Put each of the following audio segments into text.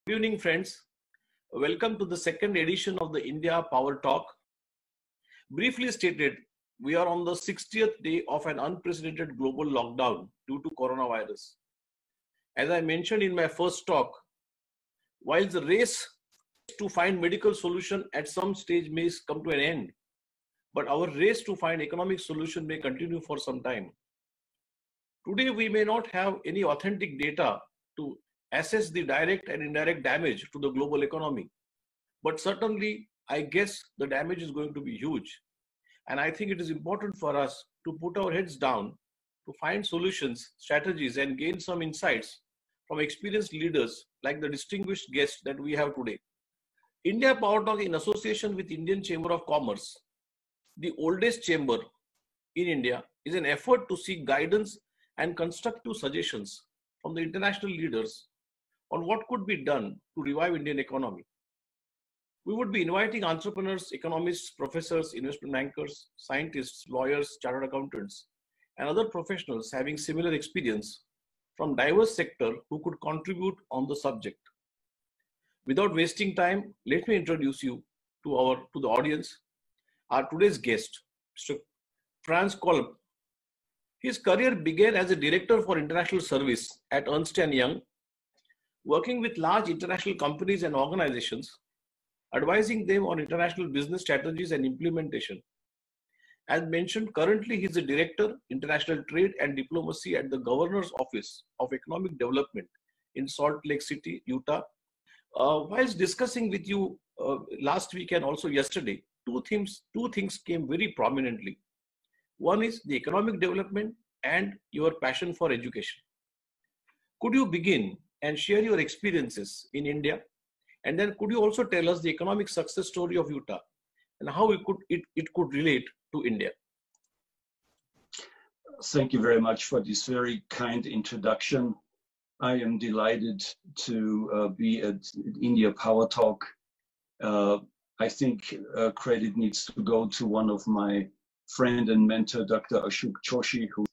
Good evening, friends. Welcome to the second edition of the India Power Talk. Briefly stated, we are on the 60th day of an unprecedented global lockdown due to coronavirus. As I mentioned in my first talk, while the race to find medical solution at some stage may come to an end, but our race to find economic solution may continue for some time. Today, we may not have any authentic data to assess the direct and indirect damage to the global economy. But certainly, I guess the damage is going to be huge. And I think it is important for us to put our heads down to find solutions, strategies, and gain some insights from experienced leaders like the distinguished guest that we have today. India Power Talk, in association with Indian Chamber of Commerce, the oldest chamber in India, is an effort to seek guidance and constructive suggestions from the international leaders on what could be done to revive Indian economy. We would be inviting entrepreneurs, economists, professors, investment bankers, scientists, lawyers, chartered accountants, and other professionals having similar experience from diverse sectors who could contribute on the subject. Without wasting time, let me introduce you to the audience, our today's guest, Mr. Franz Kolb. His career began as a director for international service at Ernst & Young, working with large international companies and organizations, advising them on international business strategies and implementation. As mentioned, currently he is the Director, International Trade and Diplomacy at the Governor's Office of Economic Development in Salt Lake City, Utah. Whilst discussing with you last week and also yesterday, two things came very prominently. One is the economic development and your passion for education. Could you begin and share your experiences in India? And then could you also tell us the economic success story of Utah and how it could relate to India? Thank you very much for this very kind introduction. I am delighted to be at India Power Talk. I think credit needs to go to one of my friend and mentor, Dr. Ashok Joshi, who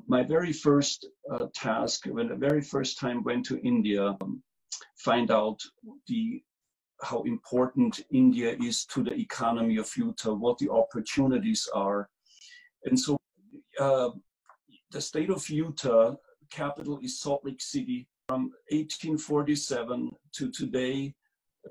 my very first task, when the very first time went to India, find out how important India is to the economy of Utah, what the opportunities are. And so the state of Utah, capital is Salt Lake City. From 1847 to today,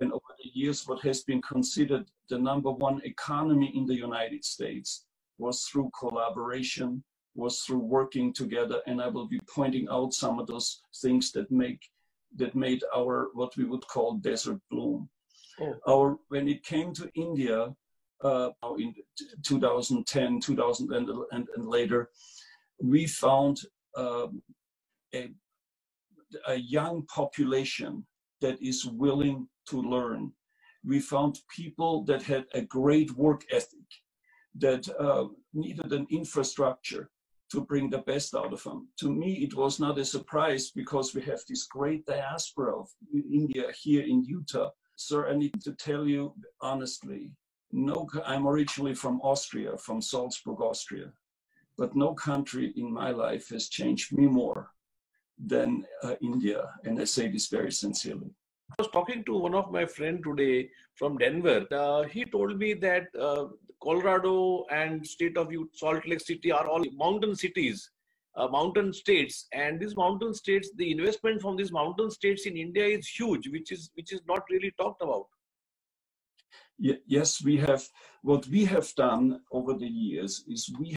and over the years, what has been considered the #1 economy in the United States was through collaboration, was through working together. And I will be pointing out some of those things that made our, what we would call, desert bloom. When it came to India in 2010, 2000 and later, we found a young population that is willing to learn. We found people that had a great work ethic, that needed an infrastructure to bring the best out of them. To me, it was not a surprise because we have this great diaspora of India here in Utah. Sir, I need to tell you honestly, I'm originally from Austria, from Salzburg, Austria, but no country in my life has changed me more than India, and I say this very sincerely. I was talking to one of my friends today from Denver. He told me that Colorado and state of Salt Lake City are all mountain cities, mountain states, and these mountain states, the investment from these mountain states in India is huge, which is not really talked about. Yes, we have. What we have done over the years is we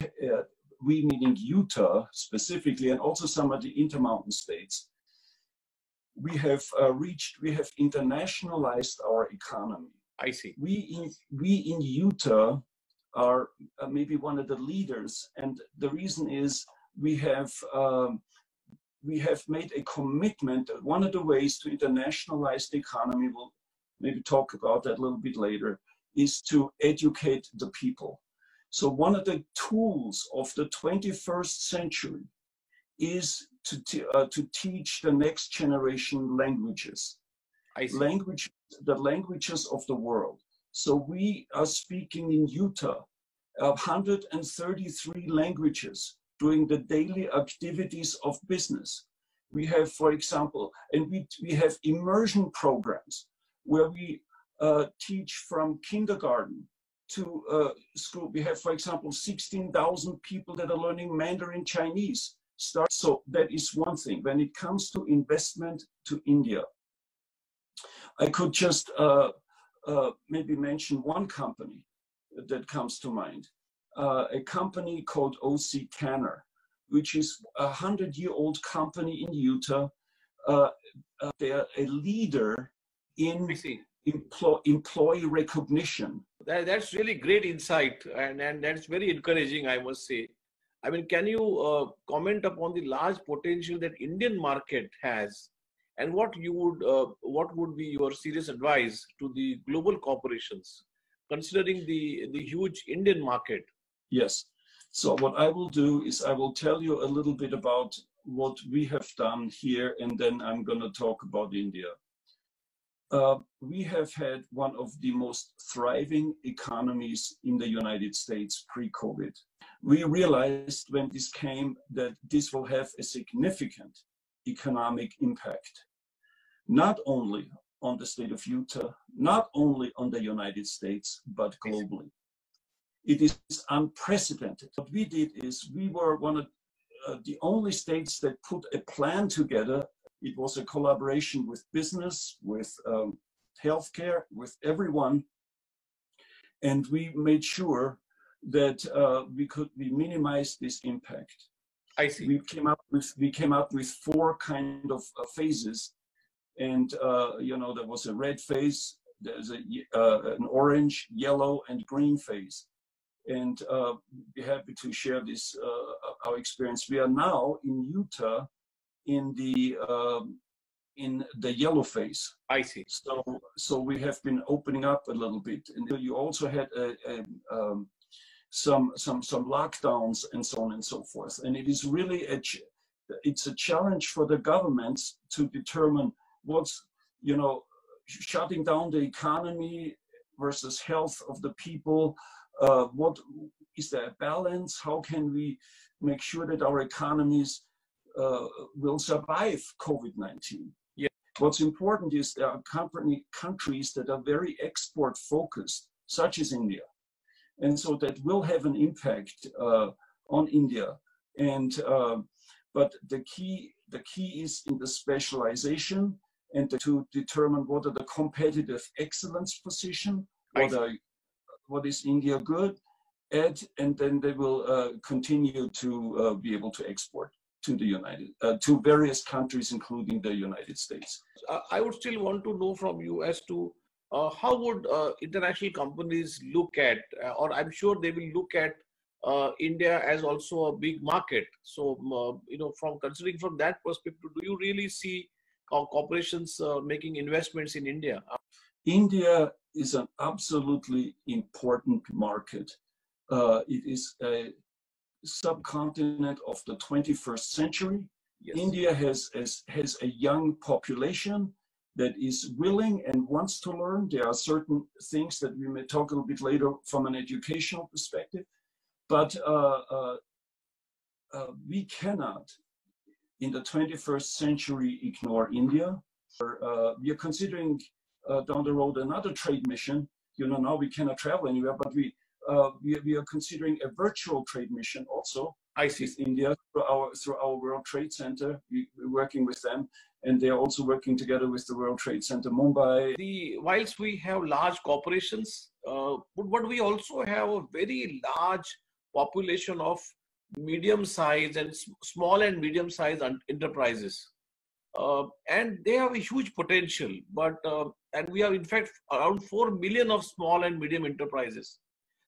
meaning Utah specifically, and also some of the intermountain states, we have internationalized our economy. I see. We in Utah are maybe one of the leaders, and the reason is we have made a commitment. One of the ways to internationalize the economy, we'll maybe talk about that a little bit later, is to educate the people. So one of the tools of the 21st century is to teach the next generation languages. The languages of the world. So we are speaking in Utah 133 languages doing the daily activities of business. We have, for example, and we have immersion programs where we teach from kindergarten to school. We have, for example, 16,000 people that are learning Mandarin Chinese. So that is one thing. When it comes to investment to India, I could just maybe mention one company that comes to mind, a company called O.C. Tanner, which is a 100-year-old company in Utah. They're a leader in employee recognition. That's really great insight, and that's very encouraging, I must say. I mean, can you comment upon the large potential that Indian market has, and what would be your serious advice to the global corporations, considering the huge Indian market? Yes. So what I will do is I will tell you a little bit about what we have done here, and then I'm going to talk about India. We have had one of the most thriving economies in the United States pre-COVID. We realized when this came that this will have a significant economic impact, not only on the state of Utah, not only on the United States, but globally. It is unprecedented. What we did is we were one of the only states that put a plan together. It was a collaboration with business, with healthcare, with everyone. And we made sure that we minimize this impact. I see. We came up with 4 kind of phases. And, there was a red phase, there's an orange, yellow, and green phase. And we're happy to share this, our experience. We are now in Utah in the yellow phase. I see. So we have been opening up a little bit. And you also had some lockdowns and so on and so forth. And it is really it's a challenge for the governments to determine what's, shutting down the economy versus health of the people. What is there a balance? How can we make sure that our economies will survive COVID-19? Yeah. What's important is there are countries that are very export focused, such as India. And so that will have an impact on India. And but the key is in the specialization and to determine what are the competitive excellence position, what is India good at, and then they will continue to be able to export to to various countries, including the United States. I would still want to know from you as to how would international companies look at, or I'm sure they will look at India as also a big market. So, from considering from that perspective, do you really see corporations making investments in India? India is an absolutely important market. It is a subcontinent of the 21st century. Yes. India has a young population that is willing and wants to learn. There are certain things that we may talk a little bit later from an educational perspective, but we cannot, in the 21st century, ignore India. We are considering down the road another trade mission. Now we cannot travel anywhere, but we are considering a virtual trade mission also. I see. With India through our World Trade Center. We're working with them, and they're also working together with the World Trade Center Mumbai. Whilst we have large corporations, but we also have a very large population of medium-sized and small and medium-sized enterprises. And they have a huge potential, and we have in fact around 4 million of small and medium enterprises.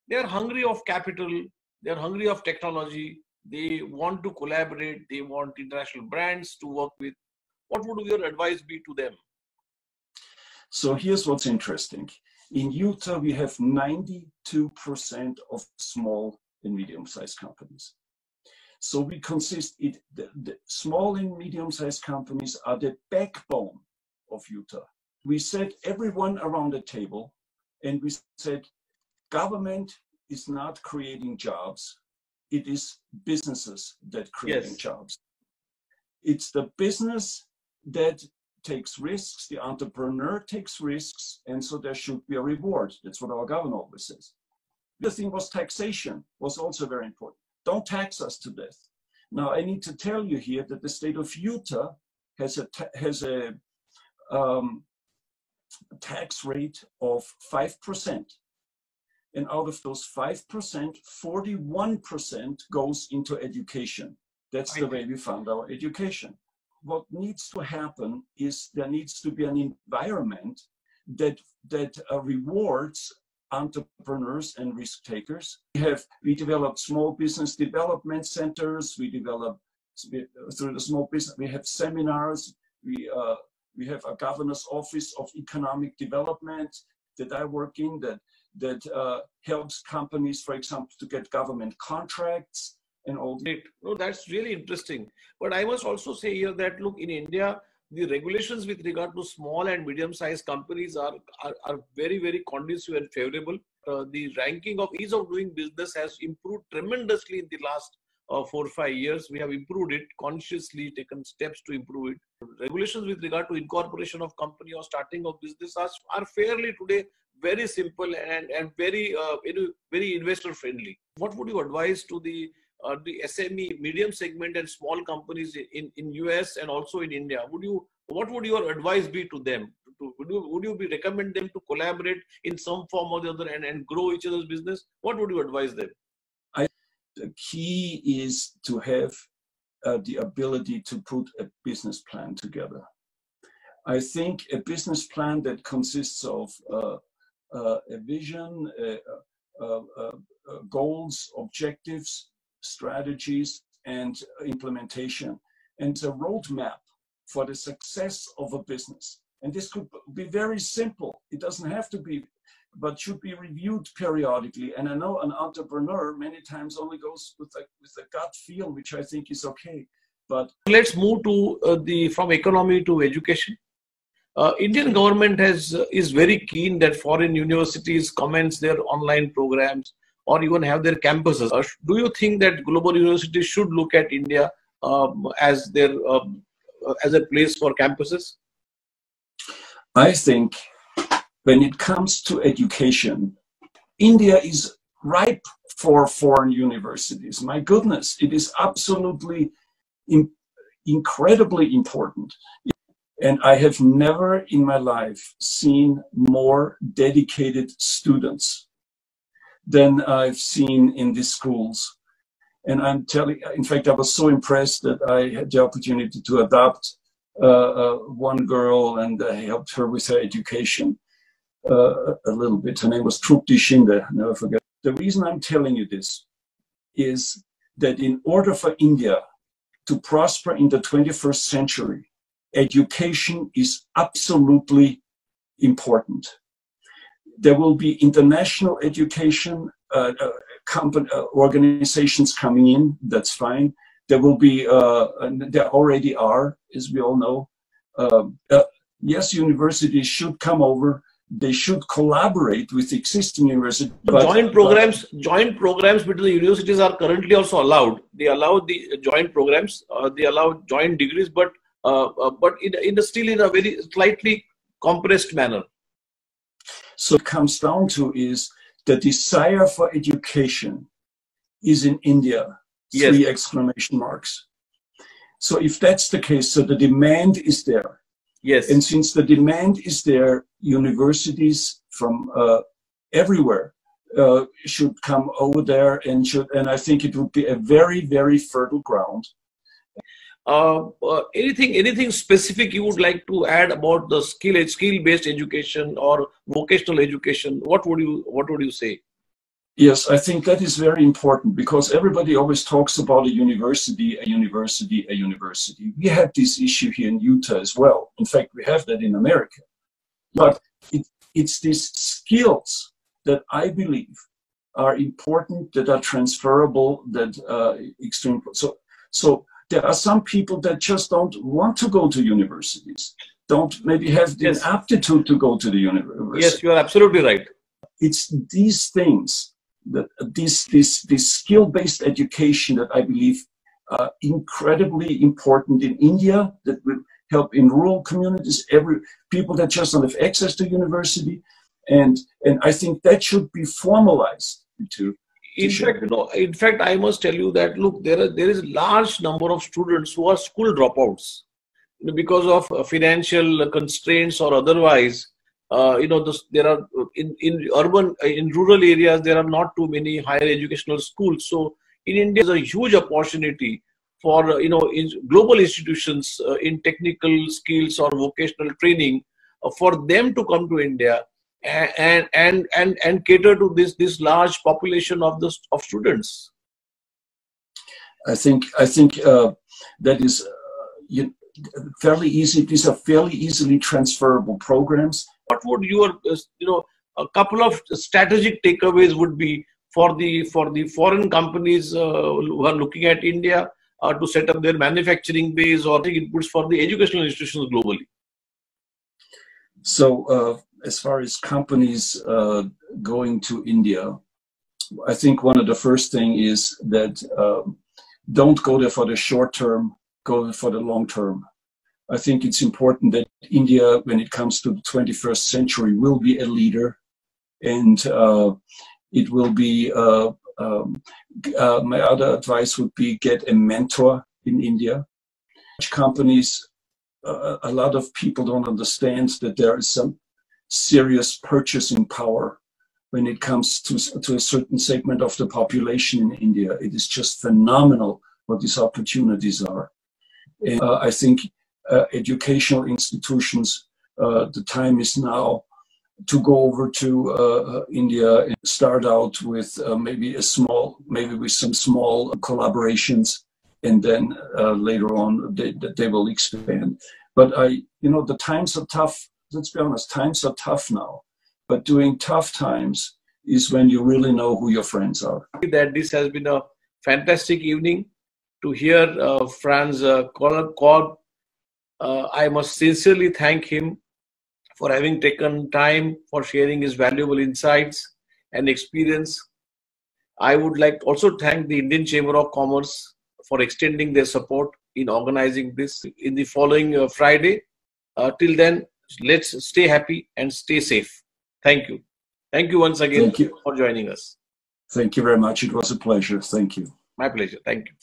They are hungry of capital, they are hungry of technology, they want to collaborate, they want international brands to work with. What would your advice be to them? So here's what's interesting. In Utah, we have 92% of small and medium-sized companies. So we the small and medium-sized companies are the backbone of Utah. We set everyone around the table and we said, government is not creating jobs. It is businesses that create jobs. It's the business that takes risks, the entrepreneur takes risks, and so there should be a reward. That's what our governor always says. The thing was taxation was also very important. Don't tax us to death. Now, I need to tell you here that the state of Utah has a tax rate of 5%. And out of those 5%, 41% goes into education. That's the way we fund our education. What needs to happen is there needs to be an environment that rewards entrepreneurs and risk takers. We develop small business development centers. We develop through the small business. We have seminars. We have a governor's office of economic development that I work in that helps companies, for example, to get government contracts and all. No, that's really interesting. But I must also say here that, look, in India, the regulations with regard to small and medium-sized companies are very, very conducive and favorable. The ranking of ease of doing business has improved tremendously in the last 4 or 5 years. We have improved it, consciously taken steps to improve it. Regulations with regard to incorporation of company or starting of business are fairly today very simple and very very investor friendly. What would you advise to the SME, medium segment and small companies in US and also in India? What would your advice be to them? Would you recommend them to collaborate in some form or the other and grow each other's business? What would you advise them? The key is to have the ability to put a business plan together. I think a business plan that consists of a vision, goals, objectives, strategies, and implementation, and a roadmap for the success of a business. And this could be very simple. It doesn't have to be, but should be reviewed periodically. And I know an entrepreneur many times only goes with a gut feel, which I think is okay. But let's move to from economy to education. Indian government is very keen that foreign universities commence their online programs or even have their campuses. Do you think that global universities should look at India as a place for campuses? I think when it comes to education, India is ripe for foreign universities. My goodness, it is absolutely incredibly important. And I have never in my life seen more dedicated students than I've seen in these schools. And I'm telling, in fact, I was so impressed that I had the opportunity to adopt one girl, and I helped her with her education a little bit. Her name was Trupti Shinde, I'll never forget. The reason I'm telling you this is that in order for India to prosper in the 21st century, education is absolutely important. There will be international education organizations coming in, that's fine. There will be, there already are, as we all know. Yes, universities should come over. They should collaborate with existing universities. Joint programs between the universities are currently also allowed. They allow the joint programs. They allow joint degrees, but still in a very slightly compressed manner. So it comes down to is the desire for education is in India. Yes. 3 exclamation marks. So if that's the case, so the demand is there. Yes. And since the demand is there, universities from everywhere should come over there and I think it would be a very, very fertile ground. Anything specific you would like to add about the skill-based education or vocational education? What would you say? Yes, I think that is very important because everybody always talks about a university. We have this issue here in Utah as well. In fact, we have that in America. But it's these skills that I believe are important, that are transferable, that extreme. So there are some people that just don't want to go to universities, don't maybe have the aptitude to go to the university. Yes, you are absolutely right. It's these things, that this skill-based education that I believe incredibly important in India, that will help in rural communities, people that just don't have access to university. And I think that should be formalized In fact, I must tell you that, look, there is a large number of students who are school dropouts, because of financial constraints or otherwise. There are in rural areas, there are not too many higher educational schools. So in India, there's a huge opportunity for in global institutions in technical skills or vocational training, for them to come to India and cater to this large population of students. I think that is fairly easy. These are fairly easily transferable programs. What would your a couple of strategic takeaways would be for the foreign companies who are looking at India to set up their manufacturing base or inputs for the educational institutions globally? So as far as companies going to India, I think one of the first thing is that don't go there for the short term, go there for the long term. I think it's important that India, when it comes to the 21st century, will be a leader, and it will be, my other advice would be get a mentor in India. Companies, a lot of people don't understand that there is some serious purchasing power when it comes to a certain segment of the population in India. It is just phenomenal what these opportunities are. And I think educational institutions, the time is now to go over to India and start out with maybe with some small collaborations, and then later on they will expand. But the times are tough. Let's be honest, times are tough now. But during tough times is when you really know who your friends are. That this has been a fantastic evening to hear Franz Kolb. I must sincerely thank him for having taken time for sharing his valuable insights and experience. I would like also to thank the Indian Chamber of Commerce for extending their support in organizing this in the following Friday. Till then, let's stay happy and stay safe. Thank you. Thank you once again for joining us. Thank you very much. It was a pleasure. Thank you. My pleasure. Thank you.